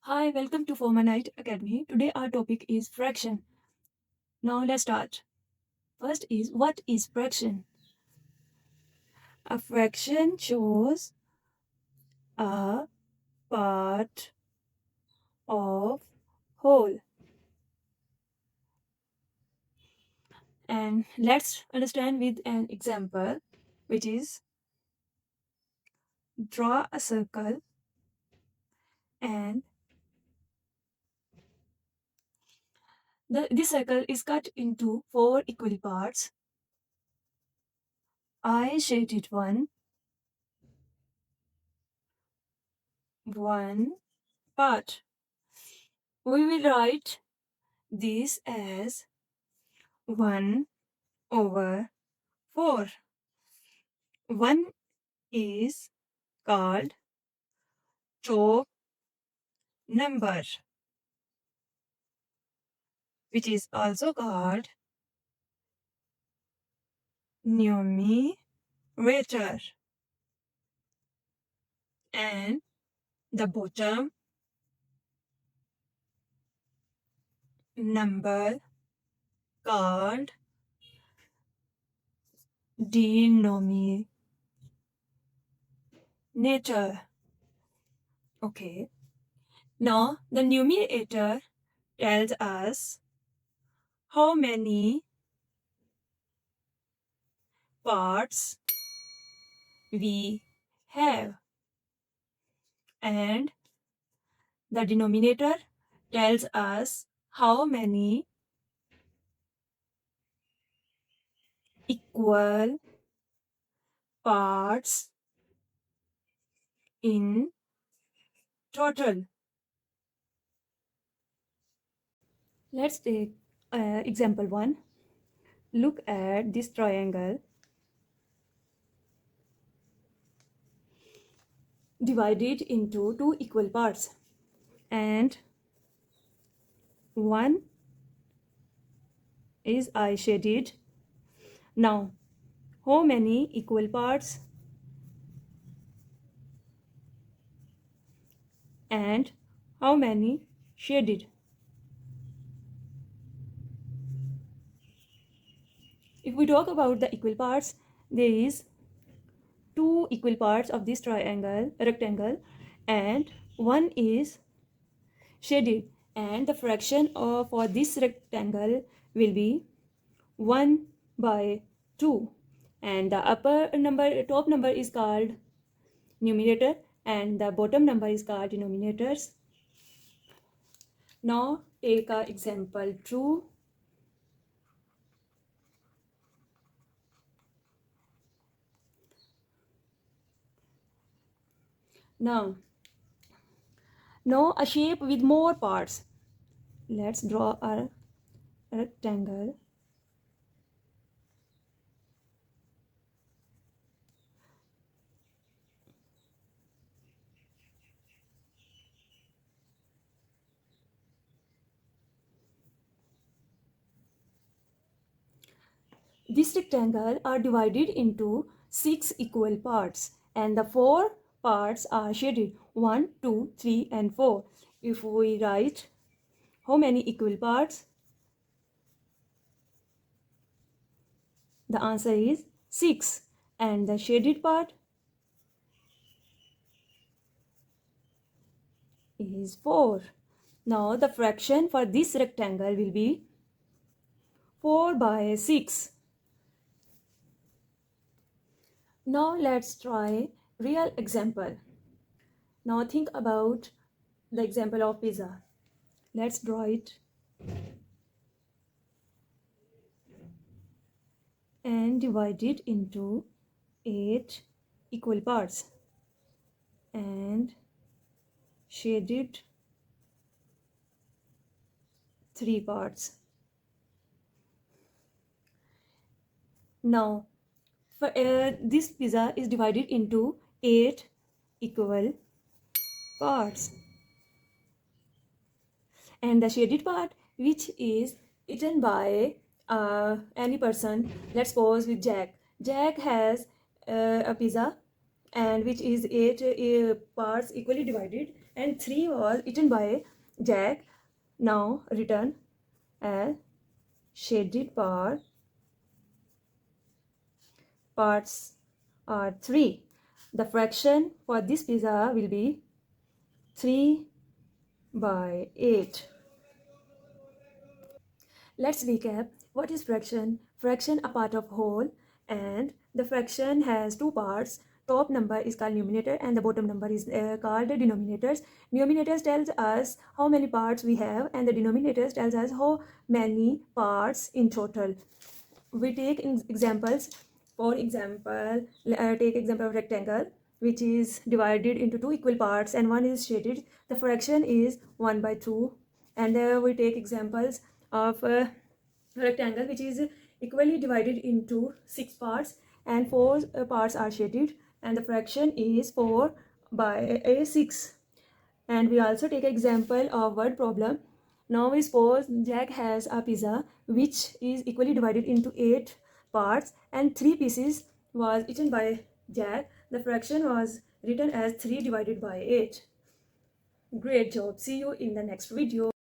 Hi, welcome to Formanite Academy. Today our topic is fraction. Now let's start. First is what is fraction? A fraction shows a part of whole. And let's understand with an example, which is draw a circle and this circle is cut into 4 equal parts. I shaded one part. We will write this as 1 over 4. 1 is called top number, which is also called numerator, and the bottom number called denominator. Okay. Now the numerator tells us how many parts we have, and the denominator tells us how many equal parts in total. Let's take example 1. Look at this triangle. Divide it into 2 equal parts, and one is eye shaded. Now, how many equal parts and how many shaded? If we talk about the equal parts, there is 2 equal parts of this rectangle, and one is shaded, and the fraction for this rectangle will be 1 by 2, and the top number is called numerator and the bottom number is called denominators. Now take example 2. Now a shape with more parts. Let's draw a rectangle. This rectangle are divided into 6 equal parts, and the 4 parts are shaded 1, 2, 3, and 4. If we write how many equal parts, the answer is 6, and the shaded part is 4. Now the fraction for this rectangle will be 4 by 6. Now let's try real example. Now think about the example of pizza. Let's draw it and divide it into 8 equal parts and shade it 3 parts. Now this pizza is divided into 8 equal parts, and the shaded part, which is eaten by any person. Let's suppose with Jack has a pizza and which is 8 parts equally divided, and 3 was eaten by Jack. Now written as shaded parts are 3. The fraction for this pizza will be 3 by 8. Let's recap. What is fraction? Fraction a part of whole, and the fraction has two parts. Top number is called numerator and the bottom number is called denominators. Numerators tells us how many parts we have and the denominators tells us how many parts in total. We take examples. For example, take example of rectangle which is divided into two equal parts and one is shaded. The fraction is 1 by 2. And we take examples of rectangle which is equally divided into 6 parts and 4 parts are shaded and the fraction is 4 by 6. And we also take example of word problem. Now we suppose Jack has a pizza which is equally divided into 8 parts and 3 pieces was eaten by Jack. The fraction was written as 3 divided by 8. Great job. See you in the next video.